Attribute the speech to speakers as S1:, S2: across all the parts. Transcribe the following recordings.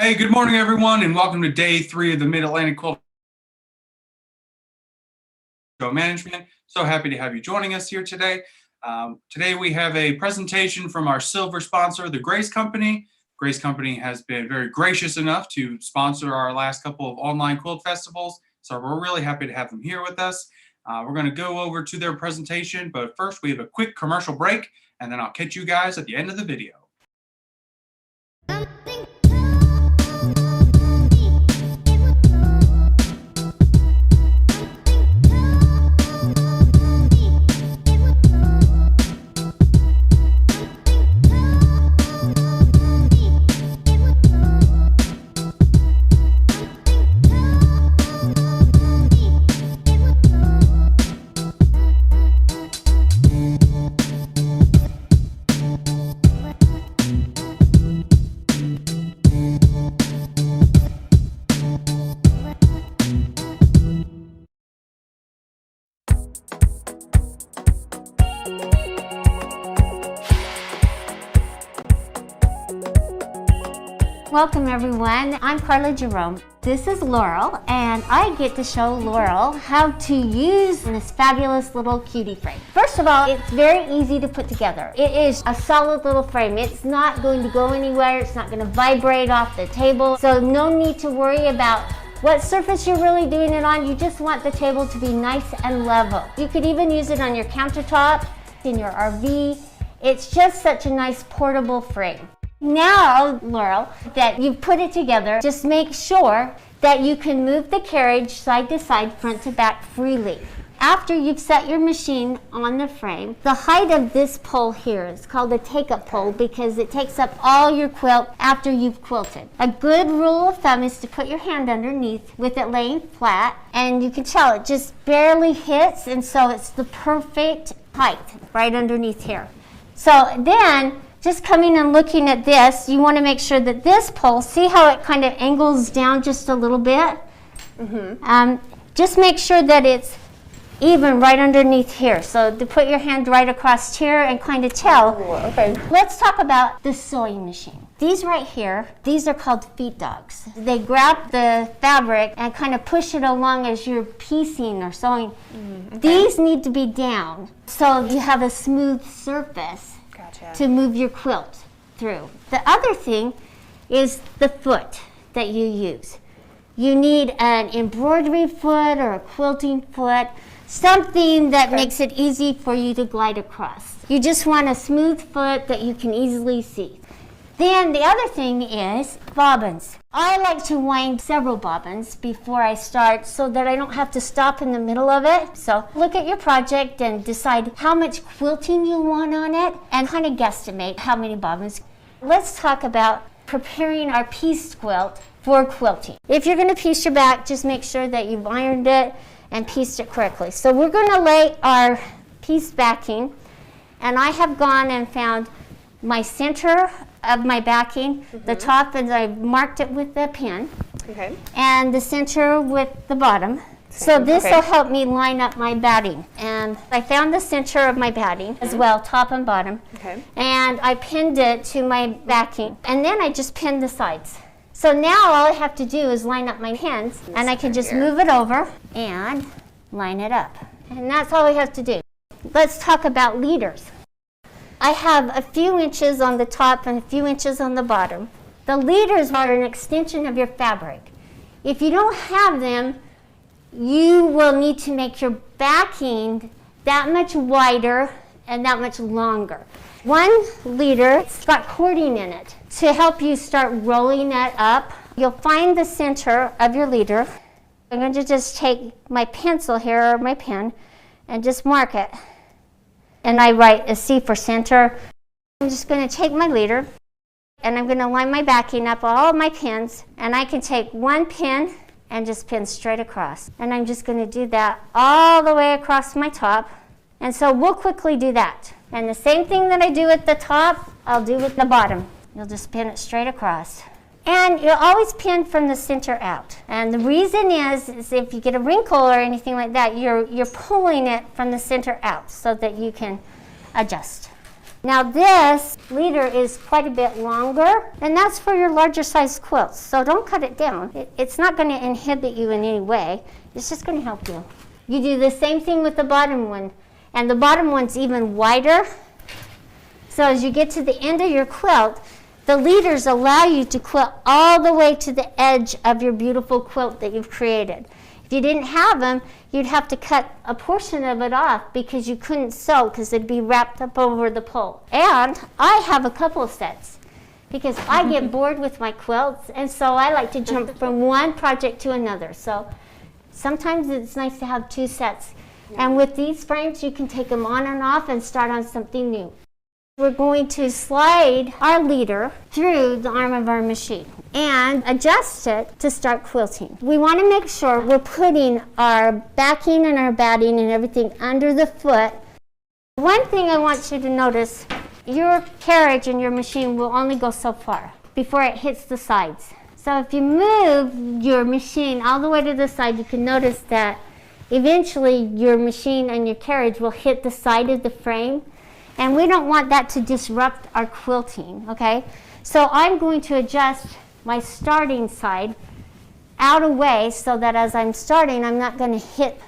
S1: Hey, good morning, everyone, and welcome to day 3 of the Mid-Atlantic Quilt Show Management. So happy to have you joining us here today. Today we have a presentation from our silver sponsor, the Grace Company. Grace Company has been very gracious enough to sponsor our last couple of online quilt festivals, so we're really happy to have them here with us. We're going to go over to their presentation, but first we have a quick commercial break, and then I'll catch you guys at the end of the video.
S2: Welcome everyone, I'm Carla Jerome. This is Laurel, and I get to show Laurel how to use this fabulous little cutie frame. First of all, it's very easy to put together. It is a solid little frame. It's not going to go anywhere. It's not going to vibrate off the table. So no need to worry about what surface you're really doing it on. You just want the table to be nice and level. You could even use it on your countertop, in your RV. It's just such a nice portable frame. Now, Laurel, that you've put it together, just make sure that you can move the carriage side to side, front to back freely. After you've set your machine on the frame, the height of this pole here is called a take-up pole because it takes up all your quilt after you've quilted. A good rule of thumb is to put your hand underneath with it laying flat, and you can tell it just barely hits, and so it's the perfect height right underneath here. So then, just coming and looking at this, you want to make sure that this pole, see how it kind of angles down just a little bit? Just make sure that it's even right underneath here. So to put your hand right across here and kind of tell.
S3: Oh, okay.
S2: Let's talk about the sewing machine. These right here, these are called feed dogs. They grab the fabric and kind of push it along as you're piecing or sewing. Okay. These need to be down so you have a smooth surface to move your quilt through. The other thing is the foot that you use. You need an embroidery foot or a quilting foot, something that makes it easy for you to glide across. You just want a smooth foot that you can easily see. Then the other thing is bobbins. I like to wind several bobbins before I start so that I don't have to stop in the middle of it. So look at your project and decide how much quilting you want on it and kind of guesstimate how many bobbins. Let's talk about preparing our pieced quilt for quilting. If you're going to piece your back, just make sure that you've ironed it and pieced it correctly. So we're going to lay our pieced backing, and I have gone and found my center of my backing, the top, and I've marked it with the pin, and the center with the bottom. So this will help me line up my batting. And I found the center of my batting as well, top and bottom, and I pinned it to my backing, and then I just pinned the sides. So now all I have to do is line up my pins, and I can just move it over and line it up. And that's all I have to do. Let's talk about leaders. I have a few inches on the top and a few inches on the bottom. The leaders are an extension of your fabric. If you don't have them, you will need to make your backing that much wider and that much longer. One leader, it's got cording in it to help you start rolling it up. You'll find the center of your leader. I'm going to just take my pencil here, or my pen, and just mark it. And I write a C for center. I'm just going to take my leader, and I'm going to line my backing up all of my pins, and I can take one pin and just pin straight across. And I'm just going to do that all the way across my top. And so we'll quickly do that. And the same thing that I do at the top, I'll do with the bottom. You'll just pin it straight across. And you'll always pin from the center out. And the reason is if you get a wrinkle or anything like that, you're pulling it from the center out so that you can adjust. Now this leader is quite a bit longer, and that's for your larger size quilts. So don't cut it down. It's not going to inhibit you in any way. It's just going to help you. You do the same thing with the bottom one, and the bottom one's even wider. So as you get to the end of your quilt, the leaders allow you to quilt all the way to the edge of your beautiful quilt that you've created. If you didn't have them, you'd have to cut a portion of it off because you couldn't sew because it'd be wrapped up over the pole. And I have a couple of sets because I get bored with my quilts, and so I like to jump from one project to another. So sometimes it's nice to have 2 sets. And with these frames, you can take them on and off and start on something new. We're going to slide our leader through the arm of our machine and adjust it to start quilting. We want to make sure we're putting our backing and our batting and everything under the foot. One thing I want you to notice, your carriage and your machine will only go so far before it hits the sides. So if you move your machine all the way to the side, you can notice that eventually your machine and your carriage will hit the side of the frame. And we don't want that to disrupt our quilting, okay? So I'm going to adjust my starting side out of way so that as I'm starting, I'm not going to hit.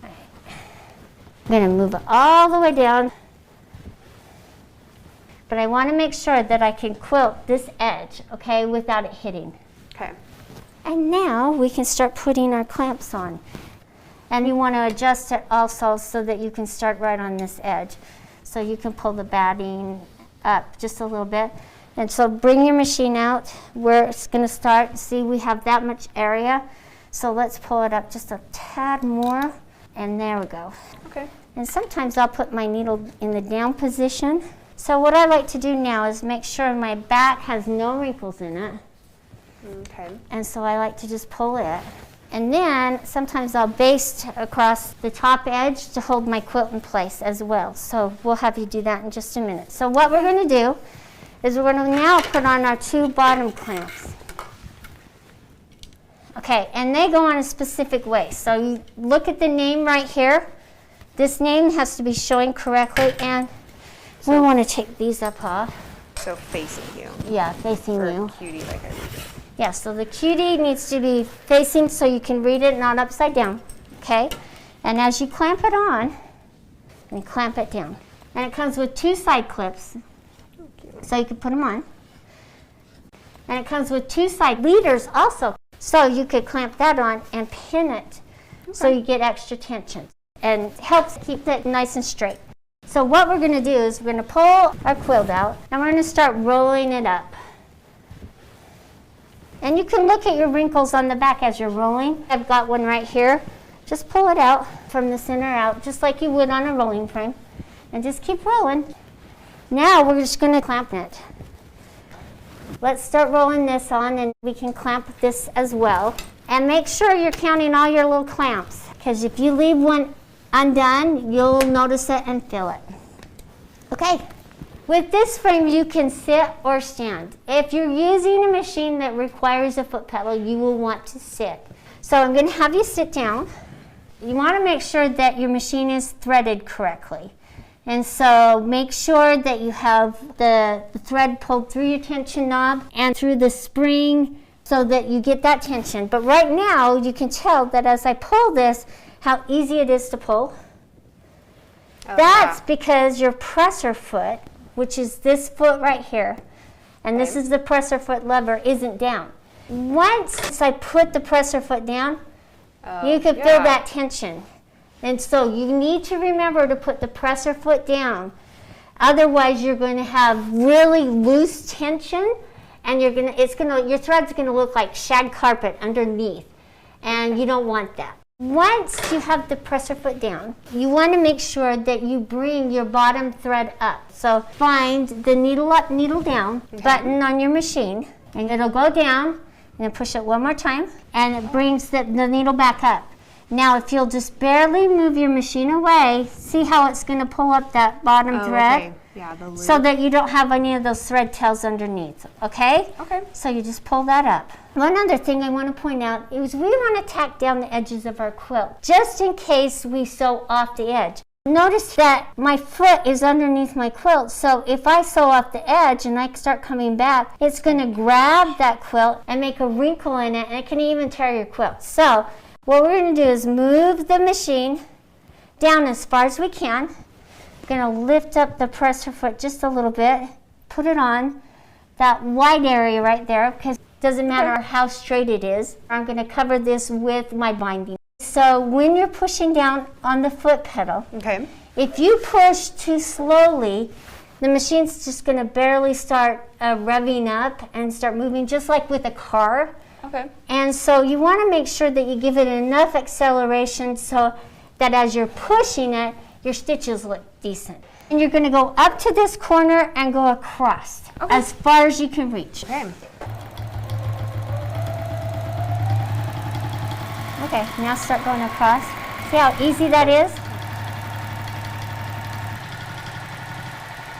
S2: I'm going to move it all the way down. But I want to make sure that I can quilt this edge, okay, without it hitting.
S3: Okay.
S2: And now we can start putting our clamps on. And you want to adjust it also so that you can start right on this edge. So you can pull the batting up just a little bit. And so bring your machine out where it's going to start. See, we have that much area. So let's pull it up just a tad more. And there we go.
S3: Okay.
S2: And sometimes I'll put my needle in the down position. So what I like to do now is make sure my back has no wrinkles in it.
S3: Okay.
S2: And so I like to just pull it. And then sometimes I'll baste across the top edge to hold my quilt in place as well. So we'll have you do that in just a minute. So what we're going to do is we're going to now put on our 2 bottom clamps. Okay, and they go on a specific way. So you look at the name right here. This name has to be showing correctly, and we want to take these up off.
S3: So facing you.
S2: Yeah, facing
S3: Or
S2: you.
S3: cutie, like I read it.
S2: Yeah, so the cutie needs to be facing so you can read it, not upside down, okay? And as you clamp it on, and clamp it down. And it comes with 2 side clips, so you can put them on. And it comes with 2 side leaders also, so you could clamp that on and pin it so you get extra tension. And helps keep it nice and straight. So what we're going to do is we're going to pull our quilt out, and we're going to start rolling it up. And you can look at your wrinkles on the back as you're rolling. I've got one right here. Just pull it out from the center out, just like you would on a rolling frame. And just keep rolling. Now we're just going to clamp it. Let's start rolling this on, and we can clamp this as well. And make sure you're counting all your little clamps, because if you leave one undone, you'll notice it and feel it. Okay. With this frame, you can sit or stand. If you're using a machine that requires a foot pedal, you will want to sit. So I'm going to have you sit down. You want to make sure that your machine is threaded correctly. And so make sure that you have the thread pulled through your tension knob and through the spring so that you get that tension. But right now, you can tell that as I pull this, how easy it is to pull.
S3: Oh,
S2: That's
S3: yeah.
S2: because your presser foot, which is this foot right here, and this is the presser foot lever, isn't down. Once I put the presser foot down, you can feel that tension. And so you need to remember to put the presser foot down. Otherwise, you're going to have really loose tension, and your thread's going to look like shag carpet underneath, and you don't want that. Once you have the presser foot down, you want to make sure that you bring your bottom thread up. So find the needle up, needle down button on your machine, and it'll go down, and then push it one more time, and it brings the needle back up. Now, if you'll just barely move your machine away, see how it's going to pull up that bottom thread?
S3: Okay. Yeah, the loop.
S2: So that you don't have any of those thread tails underneath, okay?
S3: Okay.
S2: So you just pull that up. One other thing I want to point out is we want to tack down the edges of our quilt, just in case we sew off the edge. Notice that my foot is underneath my quilt, so if I sew off the edge and I start coming back, it's going to grab that quilt and make a wrinkle in it, and it can even tear your quilt. So what we're going to do is move the machine down as far as we can. We're going to lift up the presser foot just a little bit, put it on that white area right there, because it doesn't matter how straight it is. I'm going to cover this with my binding. So when you're pushing down on the foot pedal,
S3: Okay.
S2: if you push too slowly, the machine's just going to barely start revving up and start moving, just like with a car.
S3: Okay.
S2: And so you want to make sure that you give it enough acceleration so that as you're pushing it, your stitches look decent. And you're going to go up to this corner and go across as far as you can reach.
S3: Okay.
S2: Okay, now start going across. See how easy that is?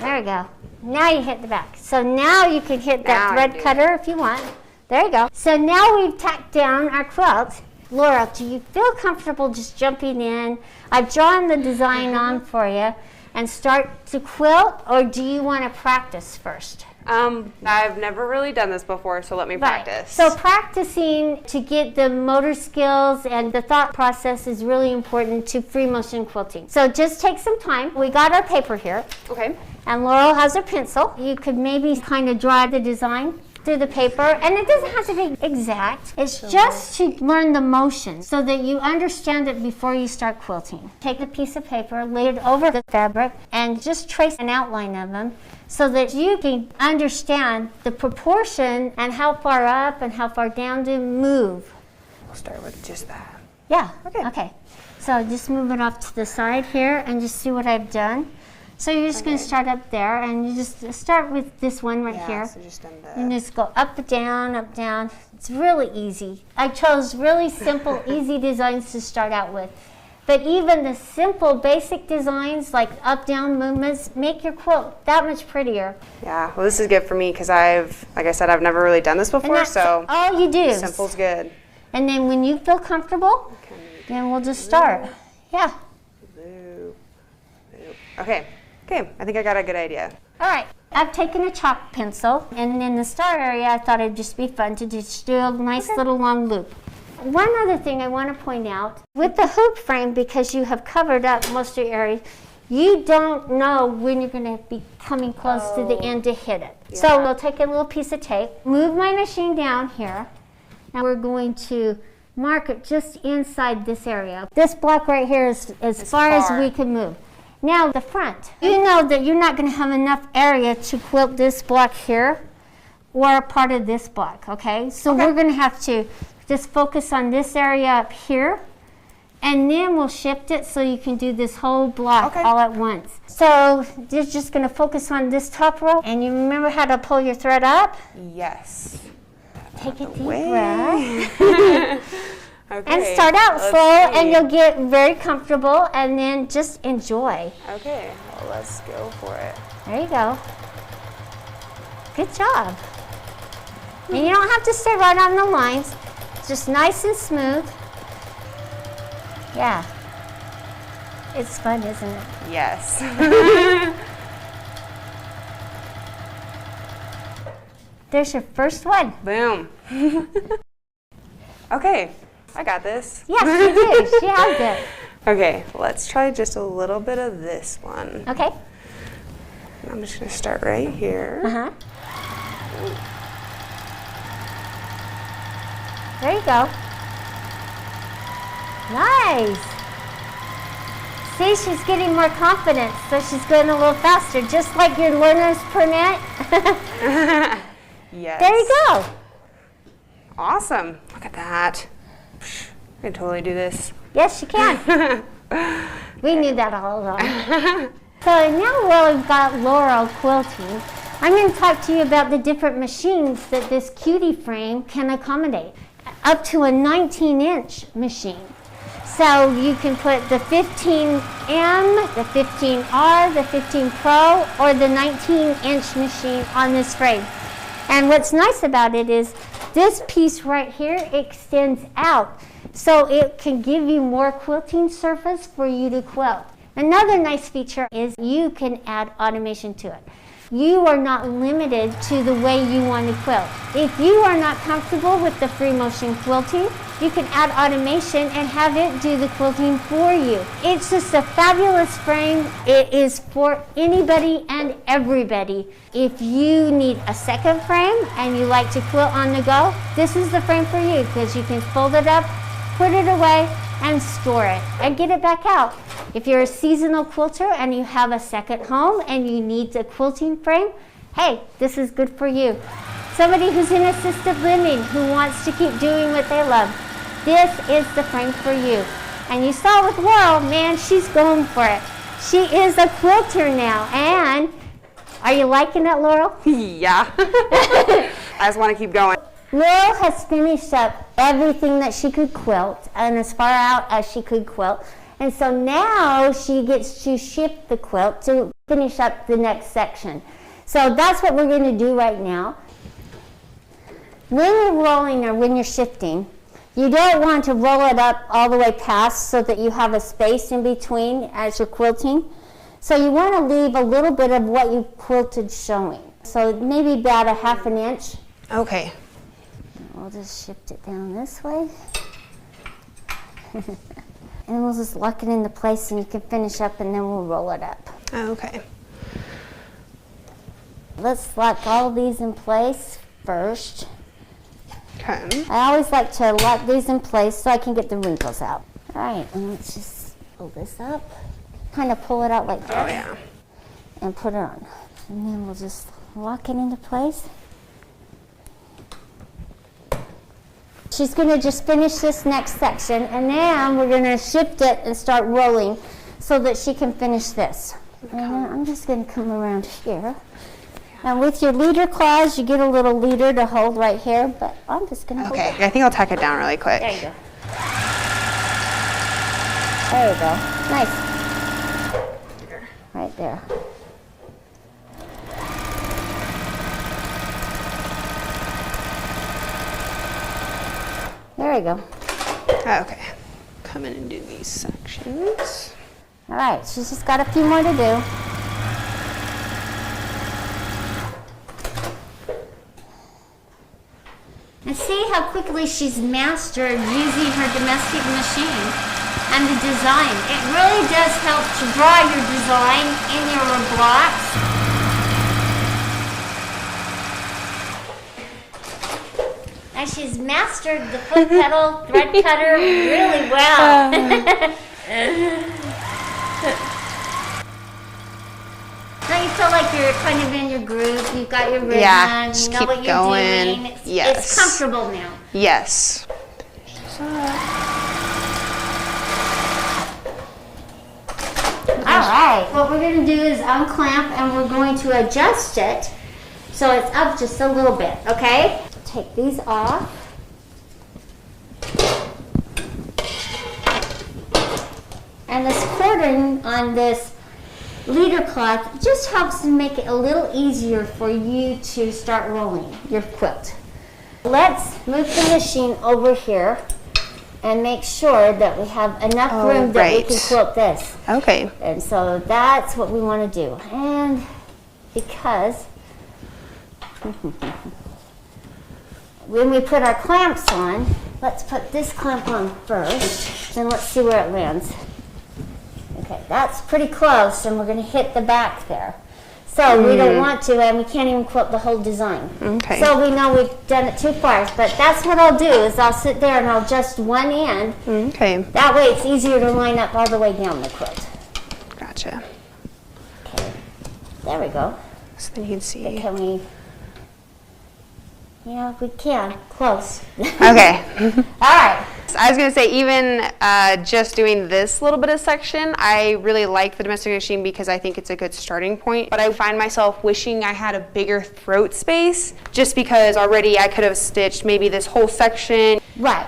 S2: There we go. Now you hit the back. So now you can hit that
S3: Now I
S2: thread
S3: do.
S2: cutter if you want. There you go. So now we've tacked down our quilt. Laura, do you feel comfortable just jumping in? I've drawn the design on for you and start to quilt, or do you want to practice first?
S3: I've never really done this before, so let me practice.
S2: So practicing to get the motor skills and the thought process is really important to free motion quilting. So just take some time. We got our paper here,
S3: Okay.
S2: and Laurel has a pencil. You could maybe kind of draw the design through the paper, and it doesn't have to be exact. It's just to learn the motion so that you understand it before you start quilting. Take a piece of paper, lay it over the fabric, and just trace an outline of them so that you can understand the proportion and how far up and how far down to move.
S3: We'll start with just that.
S2: Yeah.
S3: Okay.
S2: So just move it off to the side here and just see what I've done. So you're just going to start up there, and you just start with this one right here.
S3: So just done
S2: And
S3: the.
S2: just go up, down, up, down. It's really easy. I chose really simple, easy designs to start out with. But even the simple, basic designs like up, down movements make your quilt that much prettier.
S3: Yeah. Well, this is good for me because like I said, I've never really done this
S2: And
S3: before,
S2: that's
S3: so
S2: all you do.
S3: simple's good.
S2: And then when you feel comfortable, then we'll just start. Yeah.
S3: Loop, loop. Okay. Okay. I think I got a good idea.
S2: All right, I've taken a chalk pencil, and in the star area, I thought it'd just be fun to just do a nice little long loop. One other thing I want to point out, with the hoop frame, because you have covered up most of your area, you don't know when you're going to be coming close to the end to hit it. So we'll take a little piece of tape, move my machine down here, and we're going to mark it just inside this area. This block right here is as far as we can move. Now the front. You know that you're not going to have enough area to quilt this block here or a part of this block, okay? So we're going to have to just focus on this area up here, and then we'll shift it so you can do this whole block all at once. So you're just going to focus on this top row, and you remember how to pull your thread up?
S3: Yes.
S2: Take a deep breath.
S3: Okay.
S2: And start out
S3: let's
S2: slow,
S3: see.
S2: and you'll get very comfortable, and then just enjoy.
S3: Okay. Well, let's go for it.
S2: There you go. Good job. And you don't have to stay right on the lines. Just nice and smooth. Yeah. It's fun, isn't it?
S3: Yes.
S2: There's your first one.
S3: Boom. Okay. I got this.
S2: Yes, she did. She has it.
S3: Okay, let's try just a little bit of this one.
S2: Okay.
S3: I'm just gonna start right here.
S2: Uh-huh. There you go. Nice. See, she's getting more confidence, so she's going a little faster, just like your learner's permit.
S3: Yes.
S2: There you go.
S3: Awesome. Look at that. I can totally do this.
S2: Yes, you can. We knew that all along. So now while we've got Laurel quilting, I'm going to talk to you about the different machines that this cutie frame can accommodate. Up to a 19-inch machine. So you can put the 15M, the 15R, the 15 Pro, or the 19-inch machine on this frame. And what's nice about it is this piece right here extends out, so it can give you more quilting surface for you to quilt. Another nice feature is you can add automation to it. You are not limited to the way you want to quilt. If you are not comfortable with the free motion quilting, you can add automation and have it do the quilting for you. It's just a fabulous frame. It is for anybody and everybody. If you need a second frame and you like to quilt on the go, this is the frame for you because you can fold it up, put it away, and store it and get it back out. If you're a seasonal quilter and you have a second home and you need a quilting frame, hey, this is good for you. Somebody who's in assisted living who wants to keep doing what they love, this is the frame for you. And you saw with Laurel, man, she's going for it. She is a quilter now. And are you liking it, Laurel?
S3: Yeah. I just want to keep going.
S2: Laurel has finished up everything that she could quilt and as far out as she could quilt. And so now she gets to shift the quilt to finish up the next section. So that's what we're going to do right now. When you're rolling or when you're shifting, you don't want to roll it up all the way past so that you have a space in between as you're quilting. So you want to leave a little bit of what you quilted showing. So maybe about a ½ an inch.
S3: Okay.
S2: We'll just shift it down this way. And we'll just lock it into place and you can finish up and then we'll roll it up.
S3: Okay.
S2: Let's lock all these in place first.
S3: Okay.
S2: I always like to lock these in place so I can get the wrinkles out. All right, and let's just pull this up. Kind of pull it out like that.
S3: Oh, yeah.
S2: And put it on. And then we'll just lock it into place. She's going to just finish this next section, and then we're going to shift it and start rolling so that she can finish this. And then I'm just going to come around here. And with your leader claws, you get a little leader to hold right here, but I'm just going to hold
S3: Okay.
S2: it.
S3: I think I'll tack it down really quick.
S2: There you go. There you go. Nice. Right there. There you go.
S3: Okay. Come in and do these sections.
S2: All right, she's just got a few more to do. And see how quickly she's mastered using her domestic machine and the design. It really does help to draw your design in your blocks. And she's mastered the foot pedal, thread cutter really well. Now you feel like you're kind of in your groove. You've got your rhythm.
S3: Yeah,
S2: you
S3: just
S2: know
S3: keep
S2: what you're
S3: going.
S2: doing. It's
S3: Yes.
S2: comfortable now.
S3: Yes.
S2: All right. What we're going to do is unclamp and we're going to adjust it so it's up just a little bit. Okay. Take these off. And this cording on this leader cloth just helps to make it a little easier for you to start rolling your quilt. Let's move the machine over here and make sure that we have enough room that we can
S3: right.
S2: quilt this.
S3: Okay.
S2: And so that's what we want to do. And because when we put our clamps on, let's put this clamp on first, and let's see where it lands. Okay, that's pretty close, and we're going to hit the back there. So we don't want to, and we can't even quilt the whole design.
S3: Okay.
S2: So we know we've done it too far, but that's what I'll do, is I'll sit there and I'll adjust one end.
S3: Okay.
S2: That way it's easier to line up all the way down the quilt.
S3: Gotcha.
S2: Okay, there we go.
S3: So then you can see.
S2: Can we? Yeah, we can. Close.
S3: Okay.
S2: All right.
S3: I was going to say, even just doing this little bit of section, I really like the domestic machine because I think it's a good starting point. But I find myself wishing I had a bigger throat space just because already I could have stitched maybe this whole section.
S2: Right.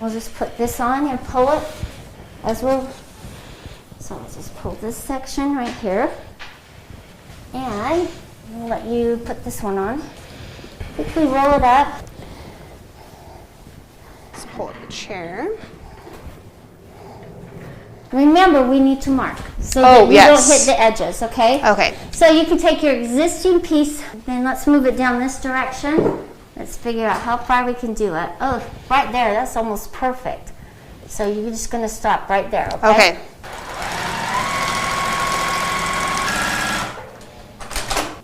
S2: We'll just put this on and pull it as we're. So I'll just pull this section right here. And I'll let you put this one on. Quickly roll it up.
S3: Let's pull up the chair.
S2: Remember, we need to mark so
S3: Oh,
S2: that you
S3: yes.
S2: don't hit the edges, okay?
S3: Okay.
S2: So you can take your existing piece, then let's move it down this direction. Let's figure out how far we can do it. Oh, right there, that's almost perfect. So you're just gonna stop right there, okay?
S3: Okay.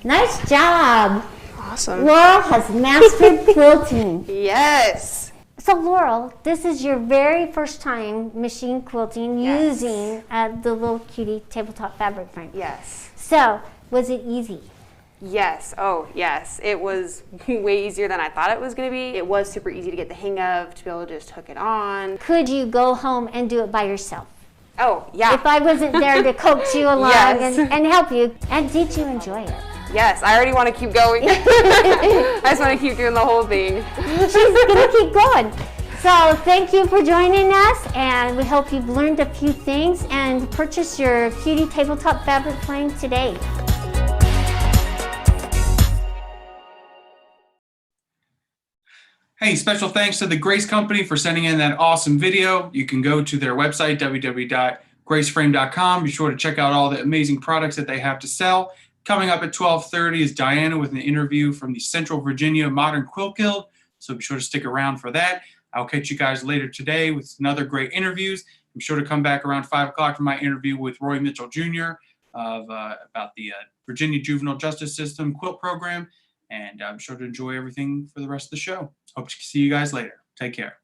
S2: Nice job.
S3: Awesome.
S2: Laurel has mastered quilting.
S3: Yes.
S2: So Laurel, this is your very first time machine quilting
S3: Yes.
S2: using the little cutie tabletop fabric frame.
S3: Yes.
S2: So, was it easy?
S3: Yes. Oh, yes. It was way easier than I thought it was going to be. It was super easy to get the hang of, to be able to just hook it on.
S2: Could you go home and do it by yourself?
S3: Oh, yeah.
S2: If I wasn't there to coax you along
S3: Yes.
S2: and help you, and did you enjoy it?
S3: Yes, I already want to keep going. I just want to keep doing the whole thing.
S2: She's gonna keep going. So thank you for joining us, and we hope you've learned a few things and purchase your cutie tabletop fabric frame today.
S1: Hey, special thanks to the Grace Company for sending in that awesome video. You can go to their website, www.graceframe.com. Be sure to check out all the amazing products that they have to sell. Coming up at 12:30 is Diana with an interview from the Central Virginia Modern Quilt Guild, so be sure to stick around for that. I'll catch you guys later today with another great interviews. Be sure to come back around 5 o'clock for my interview with Roy Mitchell Jr. About the Virginia Juvenile Justice System Quilt Program, and I'm sure to enjoy everything for the rest of the show. Hope to see you guys later. Take care.